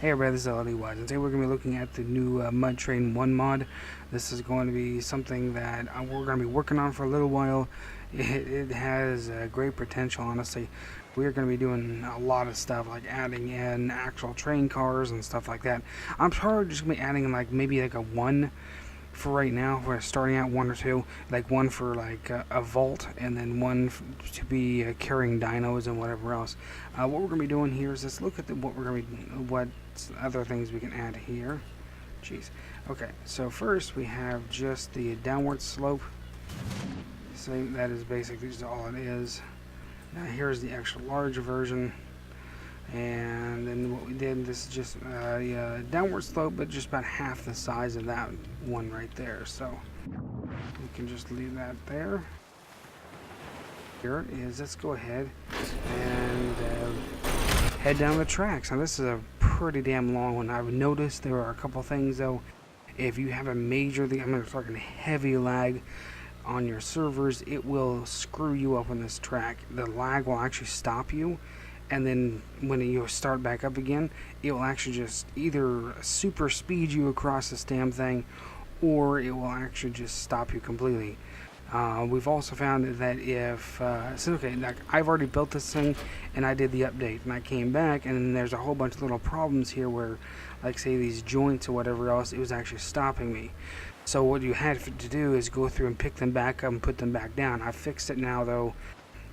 Hey everybody, this is LODWise, and today we're going to be looking at the new Mud Train 1 mod. This is going to be something that we're going to be working on for a little while. It has great potential, honestly. We're going to be doing a lot of stuff, like adding in actual train cars and stuff like that. I'm probably just going to be adding maybe a 1 for right now. We're starting out 1 or 2, like 1 for a vault, and then 1 to be carrying dinos and whatever else. What we're going to be doing here is let's look at what other things we can add here. Jeez. Okay, so first we have just the downward slope. So that is basically just all it is. Now here's the extra large version. And then what we did, this is just a downward slope, but just about half the size of that one right there. So we can just leave that there. Here it is. Let's go ahead and head down the tracks. Now this is a pretty damn long one. I've noticed there are a couple things though. If you have a I'm talking heavy lag on your servers, it will screw you up on this track. The lag will actually stop you. And then when you start back up again, it will actually just either super speed you across this damn thing, or it will actually just stop you completely. We've also found that if I've already built this thing and I did the update and I came back and then there's a whole bunch of little problems here where, like say these joints or whatever else, it was actually stopping me. So what you had to do is go through and pick them back up and put them back down. I fixed it now though.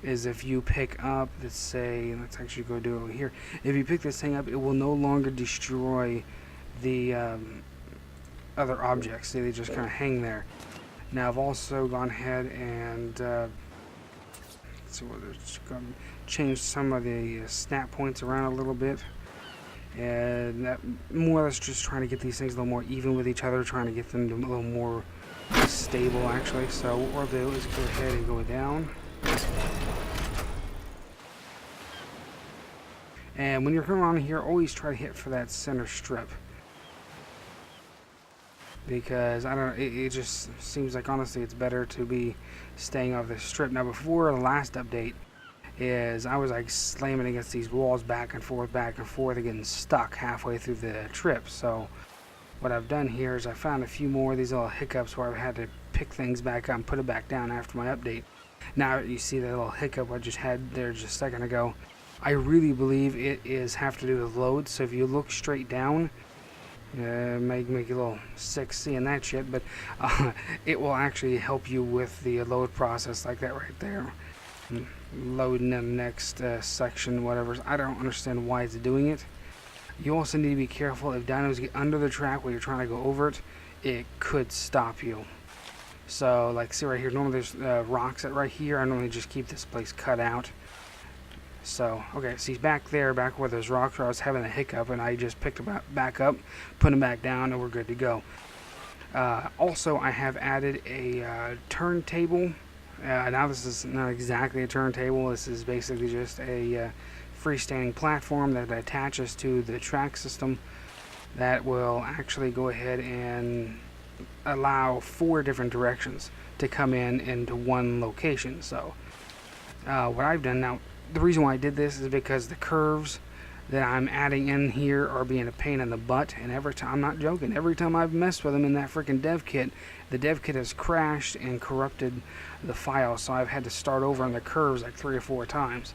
Is if you pick up, let's actually go do it over here. If you pick this thing up, it will no longer destroy the other objects. See, they just kind of hang there. Now I've also gone ahead and changed some of the snap points around a little bit, and that more or less just trying to get these things a little more even with each other, trying to get them to a little more stable actually. So what we'll do is go ahead and go down. And when you're coming around here, always try to hit for that center strip. Because, I don't know, it just seems like, honestly, it's better to be staying off this strip. Now, before the last update, I was like slamming against these walls back and forth, and getting stuck halfway through the trip. So, what I've done here is I found a few more of these little hiccups where I've had to pick things back up and put it back down after my update. Now, you see that little hiccup I just had there just a second ago. I really believe it have to do with load. So if you look straight down, make you a little sick seeing that shit, but it will actually help you with the load process like that right there. Loading the next section, whatever. I don't understand why it's doing it. You also need to be careful if dinos get under the track while you're trying to go over it. It could stop you. So, like, see right here, normally there's rocks right here. I normally just keep this place cut out. So, okay, see back there, back where there's rocks, where I was having a hiccup, and I just picked them back up, put them back down, and we're good to go. Also, I have added a turntable. Now this is not exactly a turntable. This is basically just a freestanding platform that attaches to the track system that will actually go ahead and allow 4 different directions to come into one location. So, what I've done now, the reason why I did this is because the curves that I'm adding in here are being a pain in the butt, and every time, I'm not joking, every time I've messed with them in that freaking dev kit, the dev kit has crashed and corrupted the file, so I've had to start over on the curves like 3 or 4 times.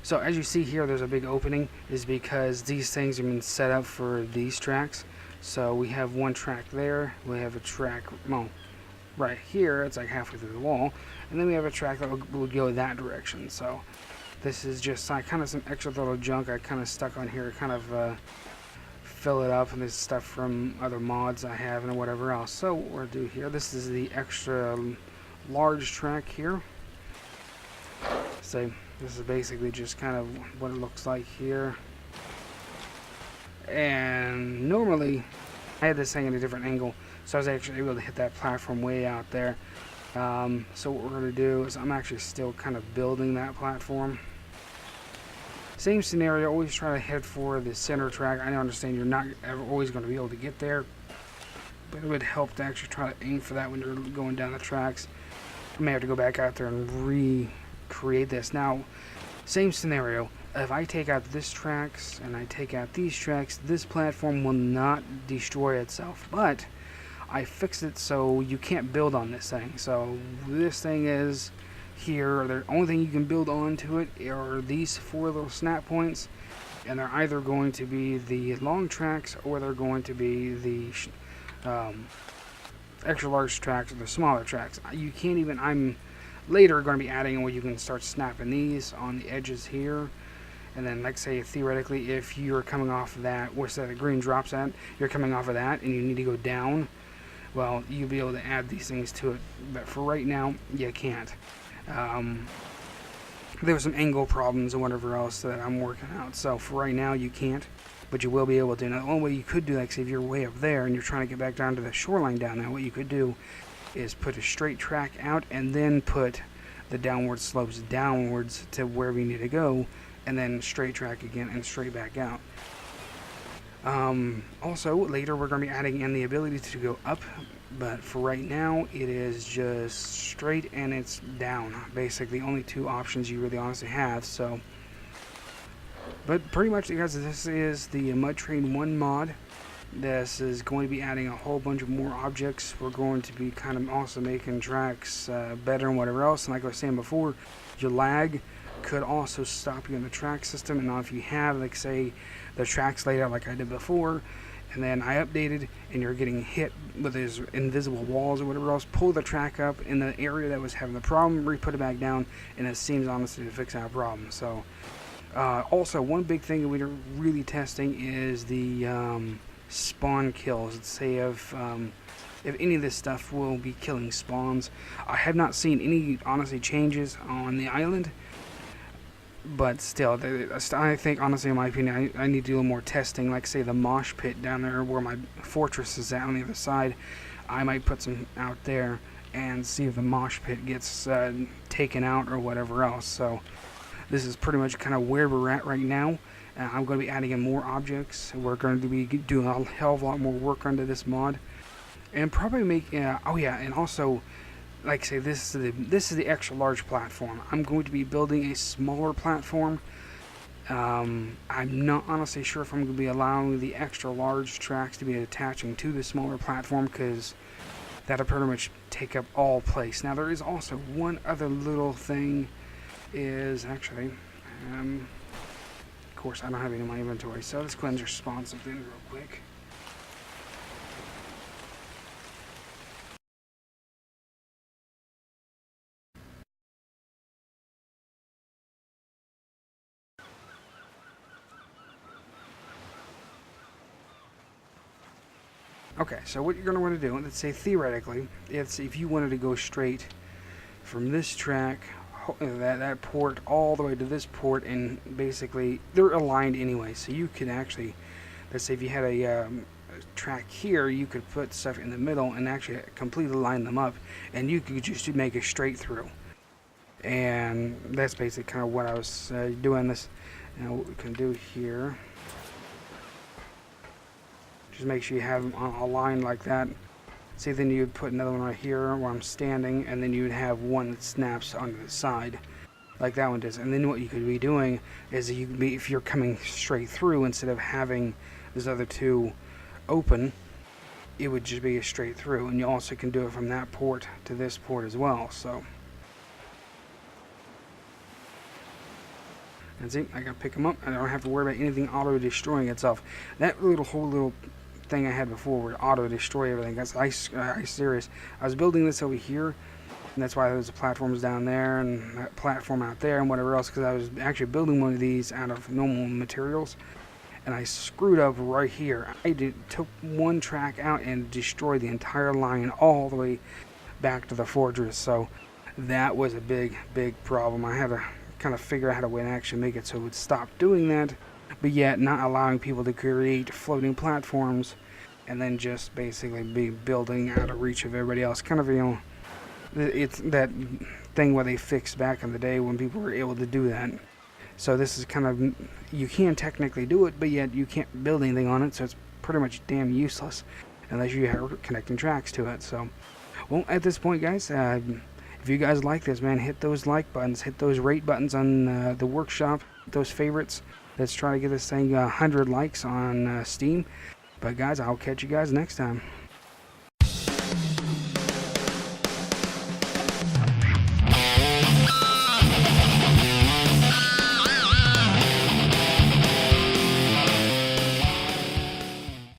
So as you see here, there's a big opening, is because these things have been set up for these tracks. So we have one track there, we have a track, well, right here, it's like halfway through the wall, and then we have a track that would go that direction. So this is just kind of some extra little junk I kind of stuck on here, kind of fill it up, and this stuff from other mods I have and whatever else. So what we'll do here, this is the extra large track here. So this is basically just kind of what it looks like here. And normally I had this thing at a different angle, so I was actually able to hit that platform way out there. So what we're going to do is I'm actually still kind of building that platform. Same scenario, always try to head for the center track. I understand you're not always going to be able to get there, but it would help to actually try to aim for that when you're going down the tracks. I may have to go back out there and recreate this. Now, same scenario. if I take out this tracks and I take out these tracks, this platform will not destroy itself. But I fixed it so you can't build on this thing. So this thing is here. The only thing you can build onto it are these 4 little snap points, and they're either going to be the long tracks or they're going to be the extra large tracks or the smaller tracks. You can't even. I'm later going to be adding where you can start snapping these on the edges here. And then, like say, theoretically, if you're coming off of that, where the green drops at, you're coming off of that and you need to go down, well, you'll be able to add these things to it. But for right now, you can't. There were some angle problems and whatever else that I'm working out. So for right now, you can't. But you will be able to. Now, the only way you could do, like say, if you're way up there and you're trying to get back down to the shoreline down there, what you could do is put a straight track out and then put the downward slopes downwards to wherever you need to go, and then straight track again and straight back out. Also, later we're going to be adding in the ability to go up, but for right now it is just straight and it's down. Basically, only 2 options you really honestly have. So, but pretty much, guys, this is the Mud Train 1 mod. This is going to be adding a whole bunch of more objects. We're going to be kind of also making tracks better and whatever else. And like I was saying before, your lag could also stop you in the track system. And now if you have, like say, the tracks laid out like I did before, and then I updated and you're getting hit with these invisible walls or whatever else, pull the track up in the area that was having the problem, re-put it back down, and it seems honestly to fix our problem. So also, one big thing that we're really testing is the spawn kills. Let's say if any of this stuff will be killing spawns. I have not seen any honestly changes on the island, but still, I think honestly, in my opinion, I need to do a little more testing. Like say the mosh pit down there where my fortress is at on the other side, I might put some out there and see if the mosh pit gets taken out or whatever else. So this is pretty much kind of where we're at right now. I'm going to be adding in more objects. We're going to be doing a hell of a lot more work onto this mod, and probably make. Oh yeah, and also, like I say, this is the extra large platform. I'm going to be building a smaller platform. I'm not honestly sure if I'm going to be allowing the extra large tracks to be attaching to the smaller platform, because that'll pretty much take up all place. Now there is also one other little thing. Is actually. Of course, I don't have any in my inventory, so let's go ahead and just spawn something real quick. Okay, so what you're going to want to do, let's say theoretically, if you wanted to go straight from this track, that port all the way to this port, and basically they're aligned anyway, so you could actually, let's say if you had a track here, you could put stuff in the middle and actually completely line them up, and you could just make it straight through. And that's basically kind of what I was doing. This, now what we can do here, just make sure you have them aligned like that. See, then you would put another one right here where I'm standing, and then you would have one that snaps onto the side, like that one does. And then what you could be doing is, you could be, if you're coming straight through, instead of having those other 2 open, it would just be a straight through. And you also can do it from that port to this port as well. So, and see, I can pick them up. I don't have to worry about anything auto destroying itself. That whole little thing I had before would auto destroy everything. That's serious. I was building this over here, and that's why there's the platforms down there and that platform out there and whatever else, because I was actually building one of these out of normal materials, and I screwed up right here. Took one track out and destroyed the entire line all the way back to the fortress. So that was a big problem. I had to kind of figure out how to actually make it so it would stop doing that, but yet not allowing people to create floating platforms and then just basically be building out of reach of everybody else. Kind of, you know, it's that thing where they fixed back in the day when people were able to do that. So this is kind of, you can technically do it, but yet you can't build anything on it, so it's pretty much damn useless unless you are connecting tracks to it. So, well, at this point, guys, If you guys like this, man, hit those like buttons, hit those rate buttons on the workshop, those favorites. Let's try to get this thing 100 likes on Steam. But guys, I'll catch you guys next time.